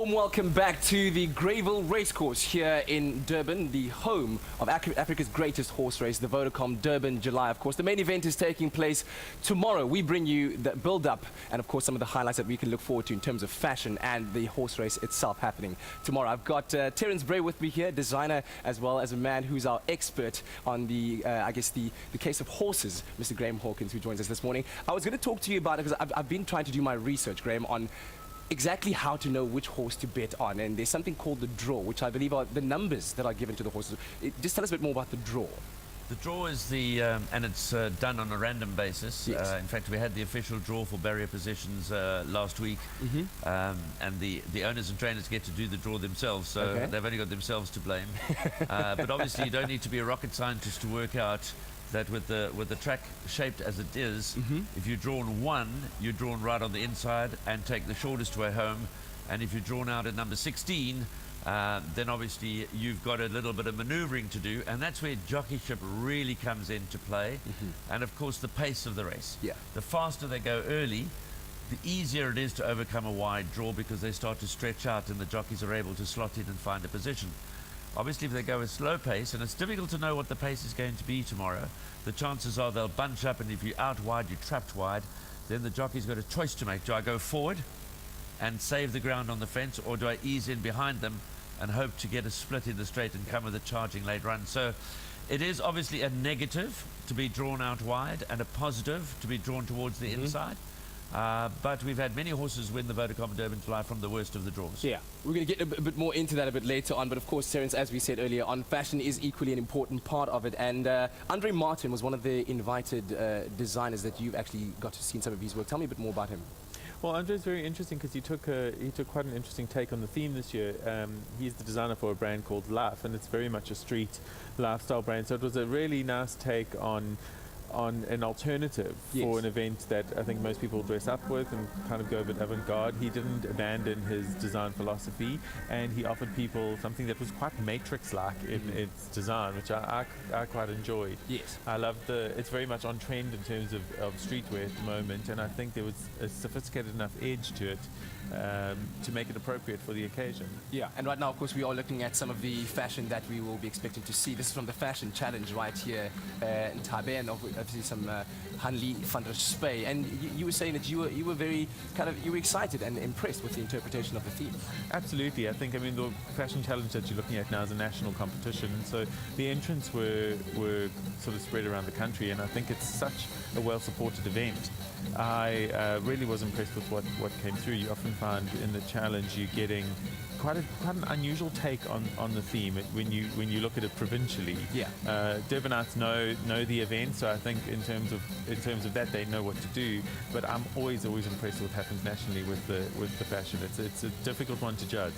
warm welcome back to the Greyville Racecourse here in Durban, the home of Africa's greatest horse race, the Vodacom Durban July. Of course, the main event is taking place tomorrow. We bring you the build-up and, of course, some of the highlights that we can look forward to in terms of fashion and the horse race itself happening tomorrow. I've got Terence Bray with me here, designer, as well as a man who's our expert on the, the case of horses, Mr. Graham Hawkins, who joins us this morning. I was going to talk to you about it because I've been trying to do my research, Graham, on exactly how to know which horse to bet on, and there's something called the draw, which I believe are the numbers that are given to the horses. Just tell us a bit more about the draw. The draw is the, and it's done on a random basis. Yes. In fact, we had the official draw for barrier positions last week, and the owners and trainers get to do the draw themselves, so they've only got themselves to blame. But obviously, you don't need to be a rocket scientist to work out that with the track shaped as it is, if you're drawn one, you're drawn right on the inside and take the shortest way home. And if you're drawn out at number 16, then obviously you've got a little bit of maneuvering to do, and that's where jockeyship really comes into play. And of course the pace of the race. The faster they go early, the easier it is to overcome a wide draw, because they start to stretch out and the jockeys are able to slot in and find a position. Obviously, if they go a slow pace, and it's difficult to know what the pace is going to be tomorrow, the chances are they'll bunch up, and if you're out wide, you're trapped wide, then the jockey's got a choice to make. Do I go forward and save the ground on the fence, or do I ease in behind them and hope to get a split in the straight and come with a charging late run? So it is obviously a negative to be drawn out wide and a positive to be drawn towards the inside. But we've had many horses win the Vodacom Durban July from the worst of the draws. Yeah, we're going to get a bit more into that a bit later on. But of course, Terence, as we said earlier on, fashion is equally an important part of it. And Andre Martin was one of the invited designers that you've actually got to see some of his work. Tell me a bit more about him. Well, Andre's very interesting because he took quite an interesting take on the theme this year. He's the designer for a brand called Life, and it's very much a street lifestyle brand. So it was a really nice take on an alternative for an event that I think most people dress up with and kind of go a bit avant-garde. He didn't abandon his design philosophy, and he offered people something that was quite Matrix-like in its design, which I quite enjoyed. Yes. I love it's very much on trend in terms of streetwear at the moment, and I think there was a sophisticated enough edge to it to make it appropriate for the occasion. Yeah, and right now, of course, we are looking at some of the fashion that we will be expecting to see. This is from the Fashion Challenge right here in Tabe, and obviously some Hanli van der Spey. And you were saying that you were very you were excited and impressed with the interpretation of the theme. Absolutely. I think, I mean, the Fashion Challenge that you're looking at now is a national competition, so the entrants were sort of spread around the country, and I think it's such a well-supported event. I really was impressed with what came through. You often find in the challenge you're getting quite an unusual take on the theme when you look at it provincially. Durbanites know the event, so I think in terms of that they know what to do. But I'm always impressed with what happens nationally with the fashion. It's a difficult one to judge.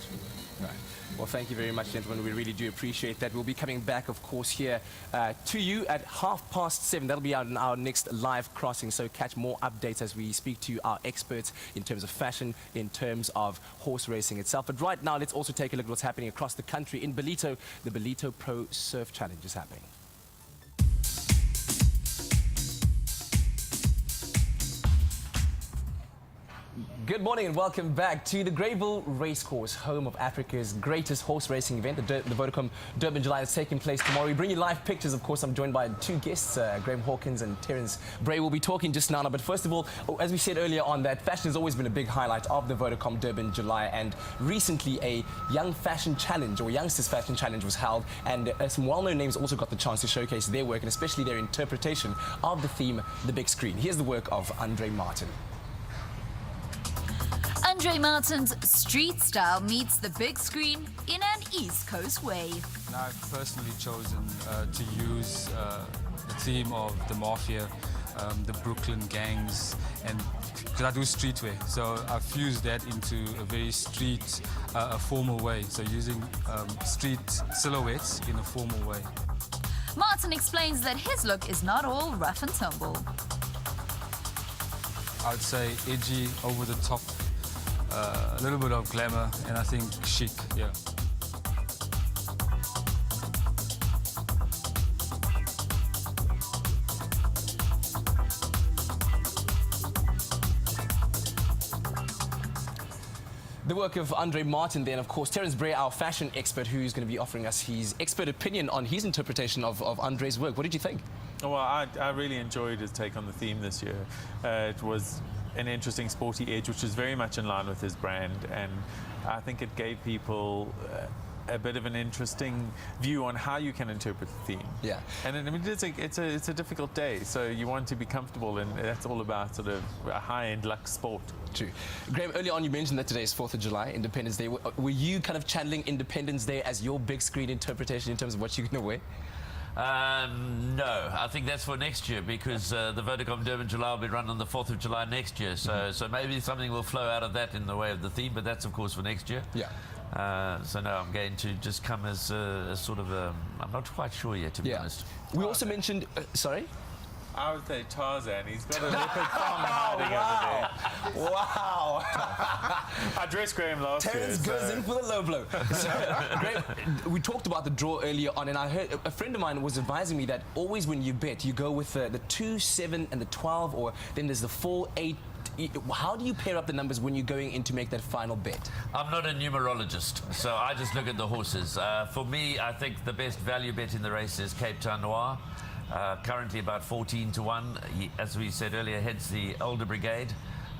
Right. Well, thank you very much, gentlemen. We really do appreciate that. We'll be coming back, of course, here to you at 7:30. That'll be our next live crossing. So catch more updates as we speak to our experts in terms of fashion, in terms of horse racing itself. But right now, let's also take a look at what's happening across the country. In Ballito, the Ballito Pro Surf Challenge is happening. Good morning and welcome back to the Greyville Racecourse, home of Africa's greatest horse racing event, the Vodacom Durban July, is taking place tomorrow. We bring you live pictures. Of course, I'm joined by two guests, Graham Hawkins and Terence Bray. We'll be talking just now. But first of all, as we said earlier on, that fashion has always been a big highlight of the Vodacom Durban July, and recently a young fashion challenge, or youngsters fashion challenge, was held, and some well-known names also got the chance to showcase their work and especially their interpretation of the theme, the big screen. Here's the work of Andre Martin. Andre Martin's street style meets the big screen in an East Coast way. I've personally chosen to use the theme of the mafia, the Brooklyn gangs, and because I do streetwear, so I've fused that into a very street, a formal way, so using street silhouettes in a formal way. Martin explains that his look is not all rough and tumble. I would say edgy, over the top, a little bit of glamour, and I think chic, yeah. The The work of Andre Martin there, and of course Terence Bray, our fashion expert, who's going to be offering us his expert opinion on his interpretation of Andre's work. What did you think? Well, I really enjoyed his take on the theme this year. It was an interesting sporty edge, which is very much in line with his brand, and I think it gave people a bit of an interesting view on how you can interpret the theme. Yeah. And I mean, it's a difficult day, so you want to be comfortable, and that's all about sort of a high-end luxe sport. True. Graham, earlier on you mentioned that today is 4th of July, Independence Day. Were you kind of channeling Independence Day as your big screen interpretation in terms of what you're going to wear? No, I think that's for next year, because the Vodacom Durban July will be run on the 4th of July next year. So maybe something will flow out of that in the way of the theme, but that's of course for next year. Yeah. So no, I'm going to just come as a sort of I'm not quite sure yet, to be honest. We also mentioned, sorry? I would say Tarzan. He's got a leopard thong hiding over there. Wow! I dressed Graham last year. Terence goes in for the low blow. So, Graham, we talked about the draw earlier on, and I heard a friend of mine was advising me that always when you bet, you go with the 2, 7, and the 12, or then there's the 4, 8. How do you pair up the numbers when you're going in to make that final bet? I'm not a numerologist, so I just look at the horses. For me, I think the best value bet in the race is Cape Town Noir. Currently about 14 to 1. He, as we said earlier, heads the older brigade.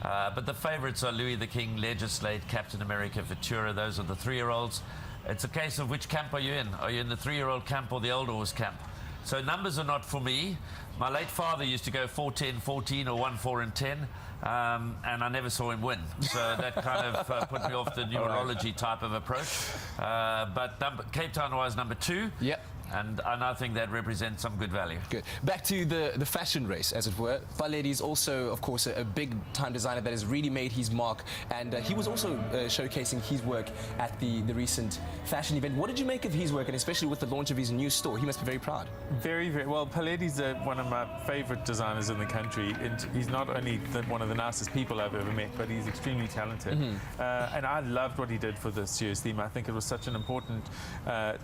But the favourites are Louis the King, Legislate, Captain America, Futura. Those are the 3-year-olds. It's a case of which camp are you in? Are you in the 3-year-old camp or the older horse camp? So numbers are not for me. My late father used to go 4, 10, 14 or 1, 4 and 10. And I never saw him win. So that kind of put me off the numerology type of approach. But Cape Town Noir is number 2. Yep. And I think that represents some good value. Good. Back to the fashion race, as it were. Valedi is also, of course, a big-time designer that has really made his mark. And he was also showcasing his work at the recent fashion event. What did you make of his work, and especially with the launch of his new store? He must be very proud. Very, very well. Paledi's one of my favourite designers in the country. And he's not only one of the nicest people I've ever met, but he's extremely talented. And I loved what he did for this year's theme. I think it was such an important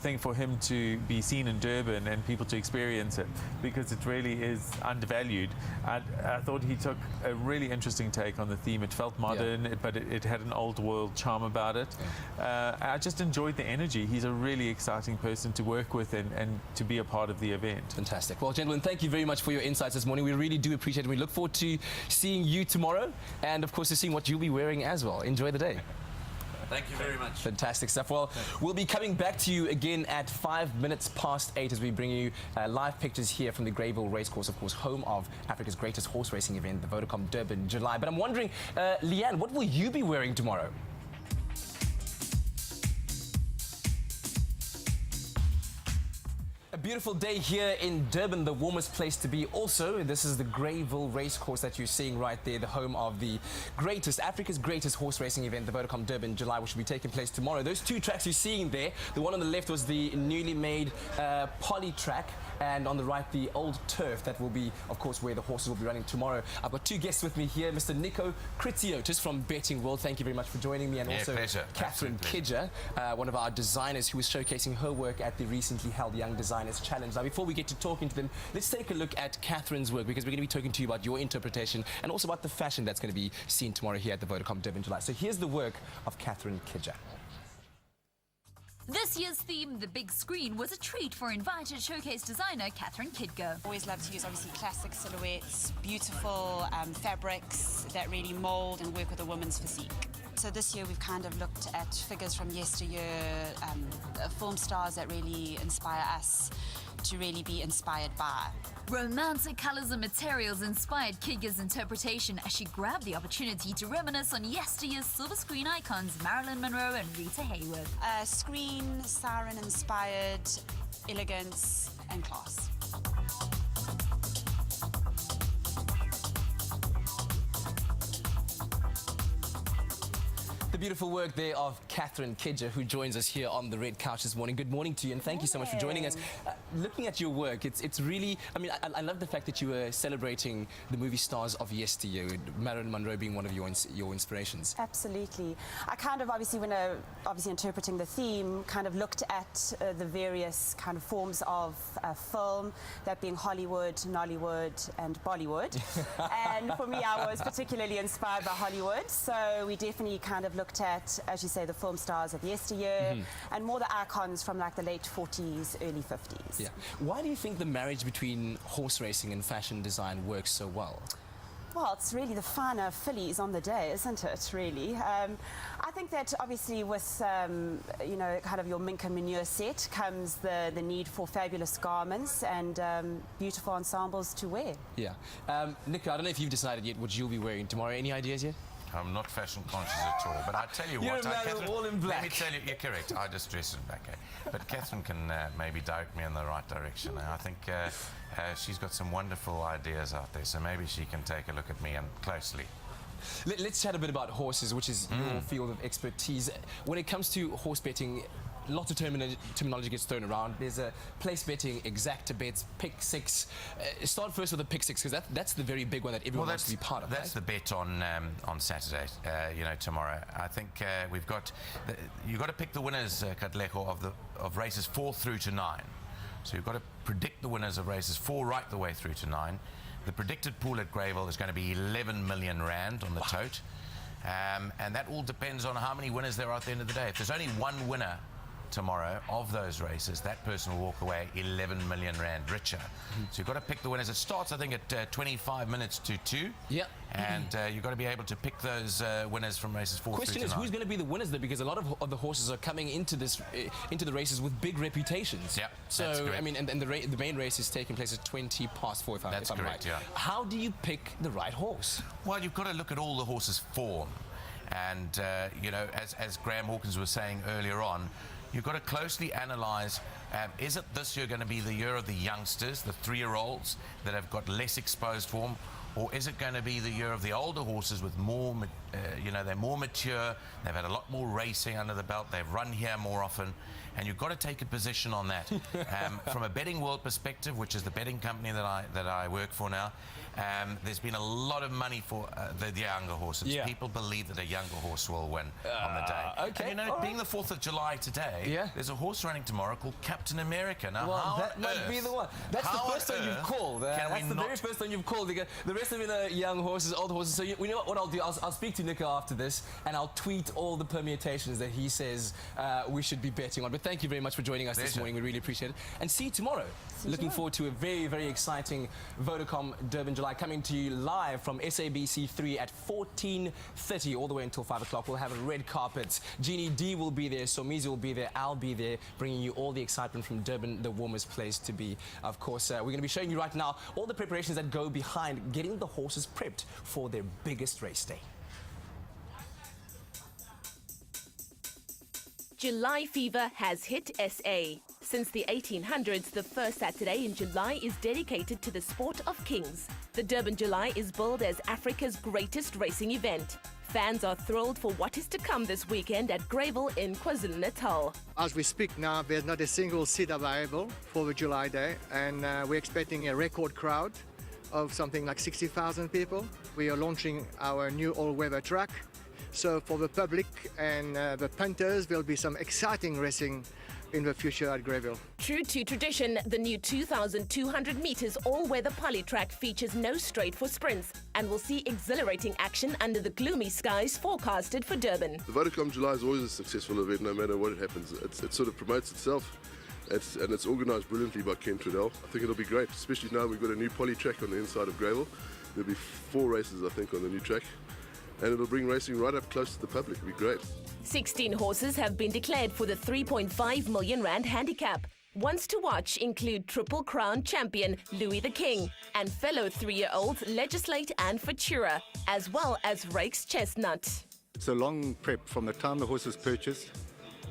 thing for him to be seen in Durban and people to experience it, because it really is undervalued. I thought he took a really interesting take on the theme. It felt modern, but it had an old world charm about it. I just enjoyed the energy. He's a really exciting person to work with and to be a part of the event. Fantastic. Well, gentlemen, thank you very much for your insights this morning. We really do appreciate it. We look forward to seeing you tomorrow, and of course to seeing what you'll be wearing as well. Enjoy the day. Thank you very much. Fantastic stuff. Well, we'll be coming back to you again at 8:05 as we bring you live pictures here from the Greyville Racecourse, of course, home of Africa's greatest horse racing event, the Vodacom Durban July. But I'm wondering, Leigh-Anne, what will you be wearing tomorrow? A beautiful day here in Durban, the warmest place to be. Also, this is the Greyville Racecourse that you're seeing right there, the home of the Africa's greatest horse racing event, the Vodacom Durban July, which will be taking place tomorrow. Those two tracks you're seeing there, the one on the left was the newly made poly track, and on the right, the old turf that will be, of course, where the horses will be running tomorrow. I've got two guests with me here, Mr. Nico Kritsiotis from Betting World. Thank you very much for joining me, and also pleasure. Catherine Kidger, one of our designers who was showcasing her work at the recently held Young Designers Challenge. Now, before we get to talking to them, let's take a look at Catherine's work, because we're going to be talking to you about your interpretation and also about the fashion that's going to be seen tomorrow here at the Vodacom Durban July. So here's the work of Catherine Kidger. This year's theme, the big screen, was a treat for invited showcase designer Catherine Kidger. Always love to use obviously classic silhouettes, beautiful fabrics that really mould and work with a woman's physique. So this year we've kind of looked at figures from yesteryear, film stars that really inspire us to really be inspired by. Romantic colours and materials inspired Kidger's interpretation as she grabbed the opportunity to reminisce on yesteryear's silver screen icons Marilyn Monroe and Rita Hayworth. Screen, siren-inspired elegance and class. The beautiful work there of Catherine Kidger, who joins us here on the red couch this morning. Good morning to you, and thank you so much for joining us. Looking at your work, it's really, I mean, I love the fact that you were celebrating the movie stars of yesteryear, Marilyn Monroe being one of your inspirations. Absolutely. I kind of obviously, when obviously interpreting the theme, kind of looked at the various kind of forms of film, that being Hollywood, Nollywood, and Bollywood. And for me, I was particularly inspired by Hollywood, so we definitely kind of looked at, as you say, the film stars of yesteryear, and more the icons from like the late 40s, early 50s. Yeah. Why do you think the marriage between horse racing and fashion design works so well? Well, it's really the finer fillies on the day, isn't it, really? I think that obviously with, you know, kind of your mink and manure set comes the need for fabulous garments and beautiful ensembles to wear. Yeah. Nick, I don't know if you've decided yet what you'll be wearing tomorrow. Any ideas yet? I'm not fashion conscious at all, but I tell you You're what, a man Catherine, all in black. let me tell you, you're correct. I just dress in black, but Catherine can maybe direct me in the right direction. I think she's got some wonderful ideas out there, so maybe she can take a look at me and closely. Let's chat a bit about horses, which is your field of expertise. When it comes to horse betting, lots of terminology gets thrown around. There's a place betting, exacta bets, pick six. Start first with the pick six, because that's the very big one that everyone wants to be part of. That's the bet on Saturday, you know, tomorrow. I think we've got you've got to pick the winners, Katlego, of races 4 through to 9. So you've got to predict the winners of races 4 right the way through to 9. The predicted pool at Greyville is going to be 11 million rand on the tote, and that all depends on how many winners there are at the end of the day. If there's only one winner tomorrow of those races, that person will walk away 11 million rand richer. So you've got to pick the winners. It starts, I think, at 25 minutes to 2. Yep. And you've got to be able to pick those winners from races 4 Question through to is, 9. who's going to be the winners there? Because a lot of the horses are coming into this into the races with big reputations. Yeah, so that's correct. I mean, and the main race is taking place at 20 past 4, if I'm That's right. correct, yeah. How do you pick the right horse? Well, you've got to look at all the horses' form. And, you know, as Graham Hawkins was saying earlier on, you've got to closely analyse, is it this year going to be the year of the youngsters, the 3-year-olds that have got less exposed form, or is it going to be the year of the older horses with more, you know, they're more mature, they've had a lot more racing under the belt, they've run here more often, and you've got to take a position on that. From a betting world perspective, which is the betting company that I work for now, there's been a lot of money for the younger horses. Yeah. People believe that a younger horse will win on the day. Okay. And, you know, being the 4th of July today, there's a horse running tomorrow called Captain America. Now, well, how that might be the one. That's the first one you've called. That's the very first one you've called. The rest of it are young horses, old horses. So you know what I'll do? I'll speak to Nico after this, and I'll tweet all the permutations that he says we should be betting on. But thank you very much for joining us this morning. We really appreciate it. And see you tomorrow. Looking forward to a very, very exciting Vodacom Durban July, coming to you live from SABC 3 at 14:30 all the way until 5 o'clock. We'll have red carpets. Jeannie D will be there, Somizi will be there, I'll be there, bringing you all the excitement from Durban, the warmest place to be. Of course, we're going to be showing you right now all the preparations that go behind getting the horses prepped for their biggest race day. July fever has hit SA. Since the 1800s, the first Saturday in July is dedicated to the sport of kings. The Durban July is billed as Africa's greatest racing event. Fans are thrilled for what is to come this weekend at Greyville in KwaZulu-Natal. As we speak now, there's not a single seat available for the July day, and we're expecting a record crowd of something like 60,000 people. We are launching our new all-weather track. So for the public and the punters, there'll be some exciting racing in the future at Greyville. True to tradition, the new 2,200 metres all-weather poly track features no straight for sprints and will see exhilarating action under the gloomy skies forecasted for Durban. The Vodacom July is always a successful event, no matter what happens. It sort of promotes itself, and it's organised brilliantly by Ken Trudell. I think it'll be great, especially now we've got a new poly track on the inside of Greyville. There'll be 4 races, I think, on the new track. And it'll bring racing right up close to the public. It'll be great. 16 horses have been declared for the 3.5 million rand handicap. Ones to watch include Triple Crown champion Louis the King and fellow 3-year-olds Legislate and Futura, as well as Rake's Chestnut. It's a long prep from the time the horse is purchased.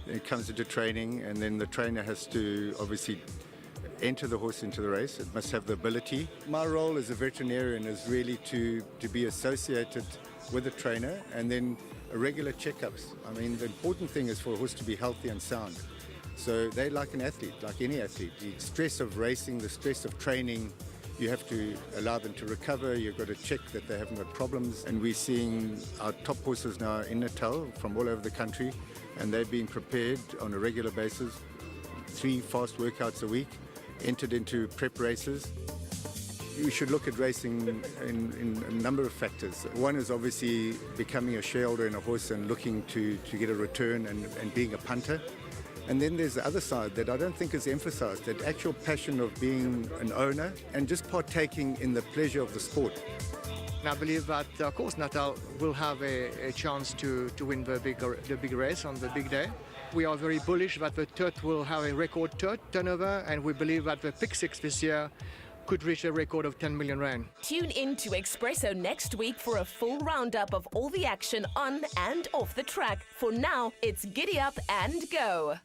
It comes into training, and then the trainer has to obviously enter the horse into the race. It must have the ability. My role as a veterinarian is really to be associated with the trainer and then regular checkups. I mean, the important thing is for a horse to be healthy and sound. So they're like an athlete, like any athlete. The stress of racing, the stress of training, you have to allow them to recover. You've got to check that they haven't got problems. And we're seeing our top horses now in Natal from all over the country, and they're being prepared on a regular basis, 3 fast workouts a week, entered into prep races. You should look at racing in a number of factors. One is obviously becoming a shareholder in a horse and looking to get a return and being a punter. And then there's the other side that I don't think is emphasized, that actual passion of being an owner and just partaking in the pleasure of the sport. I believe that, of course, Natal will have a chance to win the big race on the big day. We are very bullish that the Tut will have a record Tut turnover, and we believe that the Pick 6 this year could reach a record of 10 million rand. Tune in to Expresso next week for a full roundup of all the action on and off the track. For now, it's giddy up and go.